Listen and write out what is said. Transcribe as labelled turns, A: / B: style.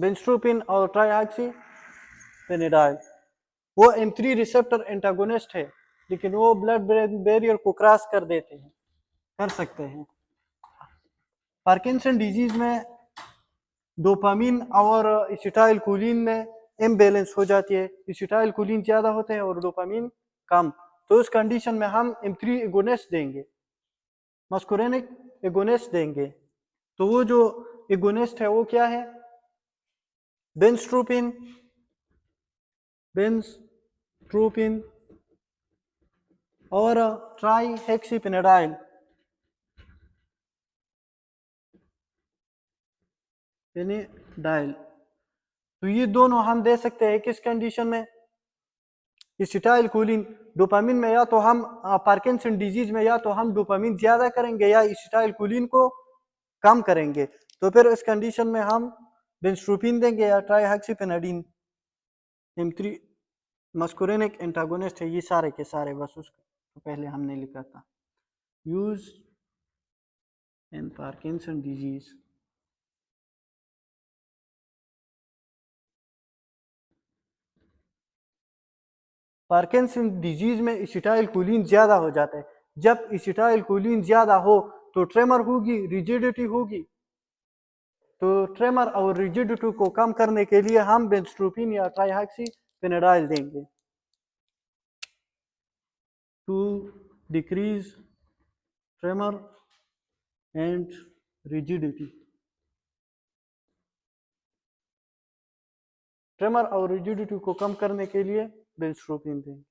A: बेंस्ट्रोपिन और ट्राईहाक्सीपेनिडाइल, वो M3 receptor antagonist है, लेकिन वो ब्लड ब्रेन बैरियर को क्रॉस कर देते हैं, कर सकते हैं। पार्किंसन डिजीज में डोपामिन और एसिटाइलकोलिन में इम्बैलेंस हो जाती है, एसिटाइलकोलिन ज्यादा होते हैं और डोपामिन कम, तो उस कंडीशन में हम M3 एगोनिस्ट देंगे, मस्कुरेनिक एगोनिस्ट देंगे। तो वो जो एगोनिस्ट है वो क्या है? बेंस्ट्रोपिन और ट्राईहेक्सीपेनिडाइल। तो ये दोनों हम दे सकते हैं किस कंडीशन में? एसिटाइलकोलिन, डोपामिन में या तो हम पार्किंसन डिजीज में या तो हम डोपामिन ज्यादा करेंगे या एसिटाइलकोलिन को कम करेंगे, तो फिर इस कंडीशन में हम बेंस्ट्रोपिन देंगे या ट्राईहेक्सीपेनिडाइन। M3 मस्कुरेनिक एंटागोनिस्ट है ये सारे के सारे, बस उसको पहले हमने लिखा था। Use in Parkinson disease, Parkinson disease में एसिटाइलकोलिन ज्यादा हो जाता है। जब एसिटाइलकोलिन ज्यादा हो तो ट्रेमर होगी, रिजिडिटी होगी, तो ट्रेमर और रिजिडिटी को कम करने के लिए हम बेंस्ट्रोपिन या ट्राईहेक्सीपेनिडाइल देंगे to decrease tremor and rigidity. Tremor और रिजिडिटी को कम करने के लिए बेंस्ट्रोपिन देंगे।